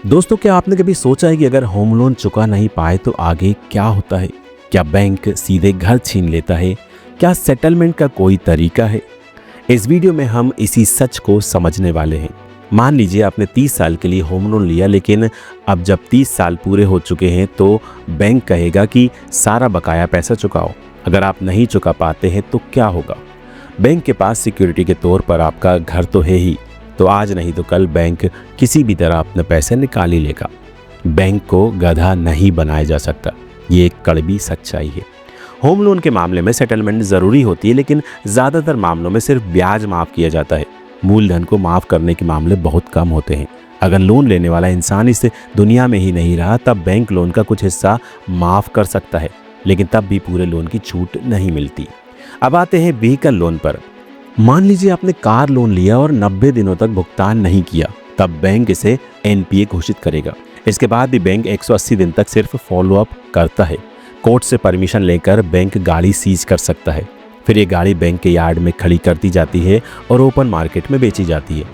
दोस्तों, क्या आपने कभी सोचा है कि अगर होम लोन चुका नहीं पाए तो आगे क्या होता है? क्या बैंक सीधे घर छीन लेता है? क्या सेटलमेंट का कोई तरीका है? इस वीडियो में हम इसी सच को समझने वाले हैं। मान लीजिए आपने 30 साल के लिए होम लोन लिया, लेकिन अब जब 30 साल पूरे हो चुके हैं तो बैंक कहेगा कि सारा बकाया पैसा चुकाओ। अगर आप नहीं चुका पाते हैं तो क्या होगा? बैंक के पास सिक्योरिटी के तौर पर आपका घर तो है ही, तो आज नहीं तो कल बैंक किसी भी तरह अपने पैसे निकाल ही लेगा। बैंक को गधा नहीं बनाया जा सकता, ये एक कड़वी सच्चाई है। होम लोन के मामले में सेटलमेंट ज़रूरी होती है, लेकिन ज़्यादातर मामलों में सिर्फ ब्याज माफ़ किया जाता है। मूलधन को माफ़ करने के मामले बहुत कम होते हैं। अगर लोन लेने वाला इंसान इस दुनिया में ही नहीं रहा तब बैंक लोन का कुछ हिस्सा माफ़ कर सकता है, लेकिन तब भी पूरे लोन की छूट नहीं मिलती। अब आते हैं व्हीकल लोन पर। मान लीजिए आपने कार लोन लिया और 90 दिनों तक भुगतान नहीं किया, तब बैंक इसे एनपीए घोषित करेगा। इसके बाद भी बैंक 180 दिन तक सिर्फ फॉलोअप करता है। कोर्ट से परमिशन लेकर बैंक गाड़ी सीज कर सकता है। फिर ये गाड़ी बैंक के यार्ड में खड़ी कर दी जाती है और ओपन मार्केट में बेची जाती है।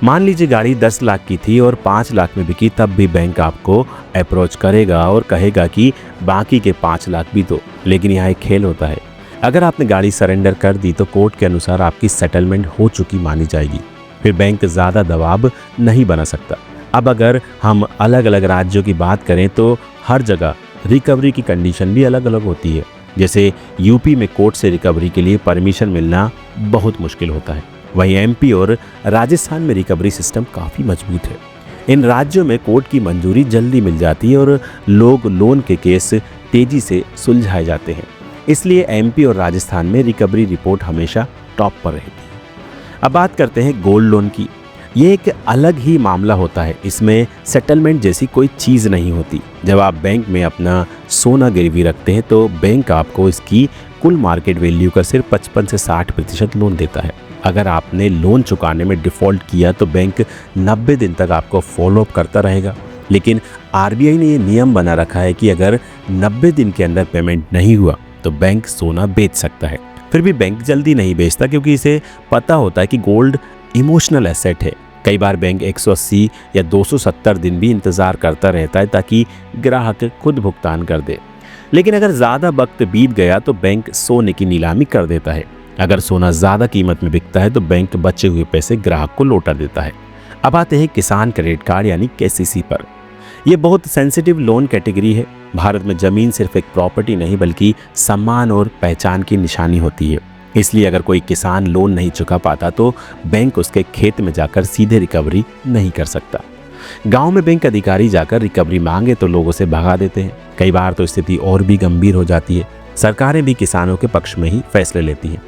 मान लीजिए गाड़ी 10 लाख की थी और 5 लाख में बिकी, तब भी बैंक आपको अप्रोच करेगा और कहेगा कि बाकी के 5 लाख भी दो। लेकिन यहाँ एक खेल होता है। अगर आपने गाड़ी सरेंडर कर दी तो कोर्ट के अनुसार आपकी सेटलमेंट हो चुकी मानी जाएगी। फिर बैंक ज़्यादा दबाव नहीं बना सकता। अब अगर हम अलग अलग राज्यों की बात करें तो हर जगह रिकवरी की कंडीशन भी अलग अलग होती है। जैसे यूपी में कोर्ट से रिकवरी के लिए परमिशन मिलना बहुत मुश्किल होता है। वहीं एमपी और राजस्थान में रिकवरी सिस्टम काफ़ी मजबूत है। इन राज्यों में कोर्ट की मंजूरी जल्दी मिल जाती है और लोग लोन के केस तेज़ी से सुलझाए जाते हैं। इसलिए एमपी और राजस्थान में रिकवरी रिपोर्ट हमेशा टॉप पर रहती है। अब बात करते हैं गोल्ड लोन की। ये एक अलग ही मामला होता है। इसमें सेटलमेंट जैसी कोई चीज़ नहीं होती। जब आप बैंक में अपना सोना गिरवी रखते हैं तो बैंक आपको इसकी कुल मार्केट वैल्यू का सिर्फ 55 से 60% लोन देता है। अगर आपने लोन चुकाने में डिफ़ॉल्ट किया तो बैंक 90 दिन तक आपको फॉलोअप करता रहेगा। लेकिन आरबीआई ने ये नियम बना रखा है कि अगर 90 दिन के अंदर पेमेंट नहीं हुआ तो बैंक सोना बेच सकता है। फिर भी बैंक जल्दी नहीं बेचता, क्योंकि इसे पता होता है कि गोल्ड इमोशनल एसेट है। कई बार बैंक 180 या 270 दिन भी इंतज़ार करता रहता है ताकि ग्राहक खुद भुगतान कर दे। लेकिन अगर ज़्यादा वक्त बीत गया तो बैंक सोने की नीलामी कर देता है। अगर सोना ज़्यादा कीमत में बिकता है तो बैंक बचे हुए पैसे ग्राहक को लौटा देता है। अब आते हैं किसान क्रेडिट कार्ड यानी केसीसी पर। यह बहुत सेंसिटिव लोन कैटेगरी है। भारत में ज़मीन सिर्फ एक प्रॉपर्टी नहीं बल्कि सम्मान और पहचान की निशानी होती है। इसलिए अगर कोई किसान लोन नहीं चुका पाता तो बैंक उसके खेत में जाकर सीधे रिकवरी नहीं कर सकता। गांव में बैंक अधिकारी जाकर रिकवरी मांगे तो लोग उसे भगा देते हैं। कई बार तो स्थिति और भी गंभीर हो जाती है। सरकारें भी किसानों के पक्ष में ही फैसले लेती हैं।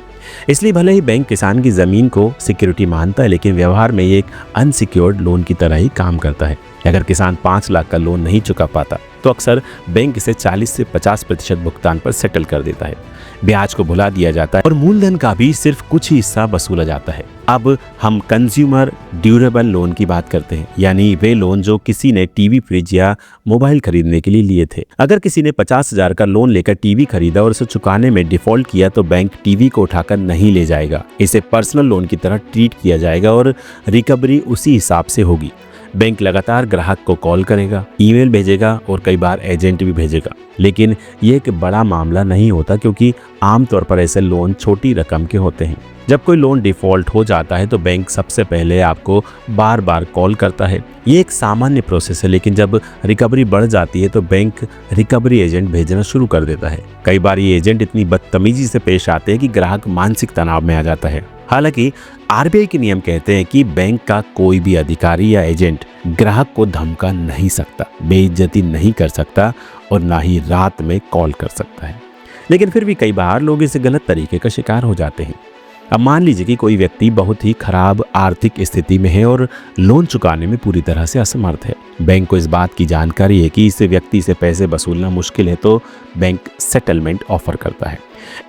इसलिए भले ही बैंक किसान की ज़मीन को सिक्योरिटी मानता है, लेकिन व्यवहार में ये एक अनसिक्योर्ड लोन की तरह ही काम करता है। अगर किसान 5 लाख का लोन नहीं चुका पाता तो अक्सर बैंक इसे 40 से 50% भुगतान पर सेटल कर देता है। ब्याज को भुला दिया जाता है और मूलधन का भी सिर्फ कुछ ही हिस्सा वसूला जाता है। अब हम कंज्यूमर ड्यूरेबल लोन की बात करते हैं, यानी वे लोन जो किसी ने टीवी, फ्रिज या मोबाइल खरीदने के लिए लिए थे। अगर किसी ने 50,000 का लोन लेकर टीवी खरीदा और उसे चुकाने में डिफॉल्ट किया तो बैंक टीवी को उठाकर नहीं ले जाएगा। इसे पर्सनल लोन की तरह ट्रीट किया जाएगा और रिकवरी उसी हिसाब से होगी। बैंक लगातार ग्राहक को कॉल करेगा, ईमेल भेजेगा और कई बार एजेंट भी भेजेगा। लेकिन ये एक बड़ा मामला नहीं होता, क्योंकि आमतौर पर ऐसे लोन छोटी रकम के होते हैं। जब कोई लोन डिफ़ॉल्ट हो जाता है तो बैंक सबसे पहले आपको बार बार कॉल करता है। ये एक सामान्य प्रोसेस है, लेकिन जब रिकवरी बढ़ जाती है तो बैंक रिकवरी एजेंट भेजना शुरू कर देता है। कई बार ये एजेंट इतनी बदतमीजी से पेश आते हैं कि ग्राहक मानसिक तनाव में आ जाता है। हालांकि आरबीआई के नियम कहते हैं कि बैंक का कोई भी अधिकारी या एजेंट ग्राहक को धमका नहीं सकता, बेइज्जती नहीं कर सकता और ना ही रात में कॉल कर सकता है। लेकिन फिर भी कई बार लोग इस गलत तरीके का शिकार हो जाते हैं। अब मान लीजिए कि कोई व्यक्ति बहुत ही खराब आर्थिक स्थिति में है और लोन चुकाने में पूरी तरह से असमर्थ है। बैंक को इस बात की जानकारी है कि इस व्यक्ति से पैसे वसूलना मुश्किल है, तो बैंक सेटलमेंट ऑफर करता है।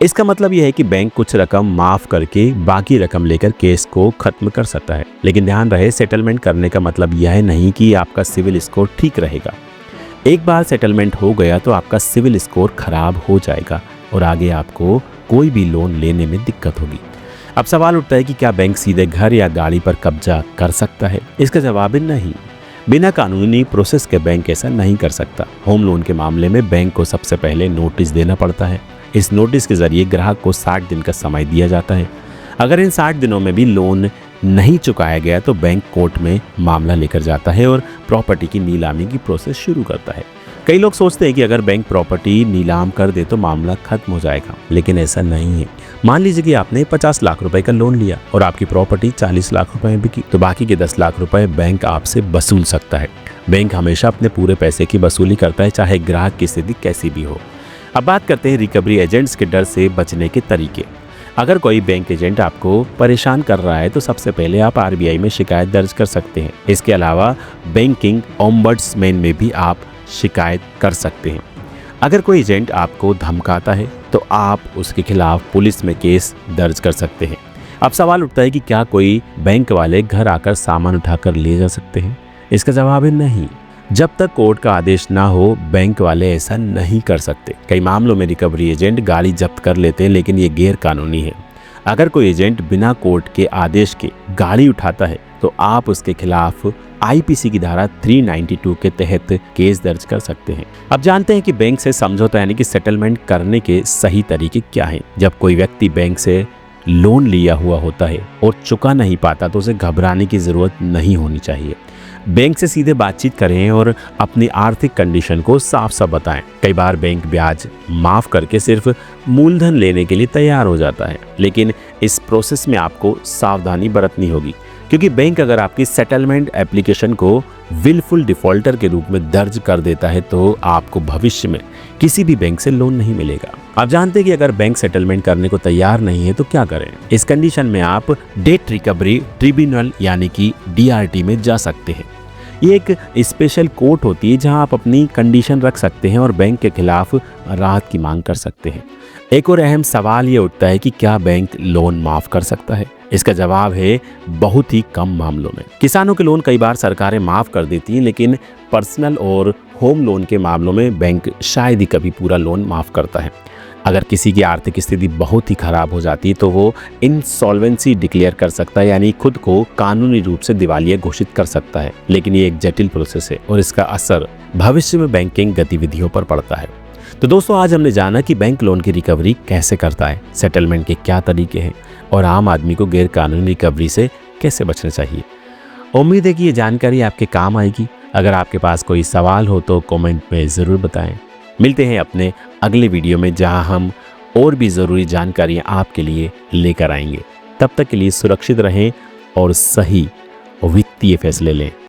इसका मतलब यह है कि बैंक कुछ रकम माफ़ करके बाकी रकम लेकर केस को खत्म कर सकता है। लेकिन ध्यान रहे, सेटलमेंट करने का मतलब यह नहीं कि आपका सिविल स्कोर ठीक रहेगा। एक बार सेटलमेंट हो गया तो आपका सिविल स्कोर खराब हो जाएगा और आगे आपको कोई भी लोन लेने में दिक्कत होगी। अब सवाल उठता है कि क्या बैंक सीधे घर या गाड़ी पर कब्जा कर सकता है? इसका जवाब है नहीं। बिना कानूनी प्रोसेस के बैंक ऐसा नहीं कर सकता। होम लोन के मामले में बैंक को सबसे पहले नोटिस देना पड़ता है। इस नोटिस के जरिए ग्राहक को 60 दिन का समय दिया जाता है। अगर इन 60 दिनों में भी लोन नहीं चुकाया गया तो बैंक कोर्ट में मामला लेकर जाता है और प्रॉपर्टी की नीलामी की प्रोसेस शुरू करता है। कई लोग सोचते हैं कि अगर बैंक प्रॉपर्टी नीलाम कर दे तो मामला खत्म हो जाएगा, लेकिन ऐसा नहीं है। मान लीजिए कि आपने 50 लाख रुपए का लोन लिया और आपकी प्रॉपर्टी 40 लाख रुपए में बिकी, तो बाकी के 10 लाख रुपए बैंक आपसे वसूल सकता है। बैंक हमेशा अपने पूरे पैसे की वसूली करता है, चाहे ग्राहक की स्थिति कैसी भी हो। अब बात करते हैं रिकवरी एजेंट्स के डर से बचने के तरीके। अगर कोई बैंक एजेंट आपको परेशान कर रहा है तो सबसे पहले आप आरबीआई में शिकायत दर्ज कर सकते हैं। इसके अलावा बैंकिंग ओम्बड्समैन में भी आप शिकायत कर सकते हैं। अगर कोई एजेंट आपको धमकाता है तो आप उसके खिलाफ पुलिस में केस दर्ज कर सकते हैं। अब सवाल उठता है कि क्या कोई बैंक वाले घर आकर सामान उठाकर ले जा सकते हैं? इसका जवाब है नहीं। जब तक कोर्ट का आदेश ना हो बैंक वाले ऐसा नहीं कर सकते। कई मामलों में रिकवरी एजेंट गाड़ी जब्त कर लेते हैं, लेकिन ये गैर कानूनी है। अगर कोई एजेंट बिना कोर्ट के आदेश के गाड़ी उठाता है तो आप उसके खिलाफ आईपीसी की धारा 392 के तहत केस दर्ज कर सकते हैं। अब जानते हैं कि बैंक से समझौता यानी कि सेटलमेंट करने के सही तरीके क्या हैं। जब कोई व्यक्ति बैंक से लोन लिया हुआ होता है और चुका नहीं पाता तो उसे घबराने की जरूरत नहीं होनी चाहिए। बैंक से सीधे बातचीत करें और अपनी आर्थिक कंडीशन को साफ साफ बताएं। कई बार बैंक ब्याज माफ करके सिर्फ मूलधन लेने के लिए तैयार हो जाता है, लेकिन इस प्रोसेस में आपको सावधानी बरतनी होगी, क्योंकि बैंक अगर आपकी सेटलमेंट एप्लीकेशन को विलफुल डिफॉल्टर के रूप में दर्ज कर देता है तो आपको भविष्य में किसी भी बैंक से लोन नहीं मिलेगा। आप जानते हैं कि अगर बैंक सेटलमेंट करने को तैयार नहीं है तो क्या करें? इस कंडीशन में आप डेट रिकवरी ट्रिब्यूनल यानी कि डीआरटी में जा सकते हैं। ये एक स्पेशल कोर्ट होती है जहां आप अपनी कंडीशन रख सकते हैं और बैंक के खिलाफ राहत की मांग कर सकते हैं। एक और अहम सवाल ये उठता है कि क्या बैंक लोन माफ कर सकता है? इसका जवाब है बहुत ही कम मामलों में। किसानों के लोन कई बार सरकारें माफ कर देती हैं, लेकिन पर्सनल और होम लोन के मामलों में बैंक शायद ही कभी पूरा लोन माफ करता है। अगर किसी की आर्थिक स्थिति बहुत ही खराब हो जाती है तो वो इंसॉल्वेंसी डिक्लेयर कर सकता है, यानी खुद को कानूनी रूप से दिवालिया घोषित कर सकता है। लेकिन ये एक जटिल प्रोसेस है और इसका असर भविष्य में बैंकिंग गतिविधियों पर पड़ता है। तो दोस्तों, आज हमने जाना कि बैंक लोन की रिकवरी कैसे करता है, सेटलमेंट के क्या तरीके हैं और आम आदमी को गैर कानूनी रिकवरी से कैसे बचना चाहिए। उम्मीद है कि ये जानकारी आपके काम आएगी। अगर आपके पास कोई सवाल हो तो कमेंट में ज़रूर बताएं। मिलते हैं अपने अगले वीडियो में, जहां हम और भी ज़रूरी जानकारियां आपके लिए लेकर आएंगे। तब तक के लिए सुरक्षित रहें और सही वित्तीय फैसले लें।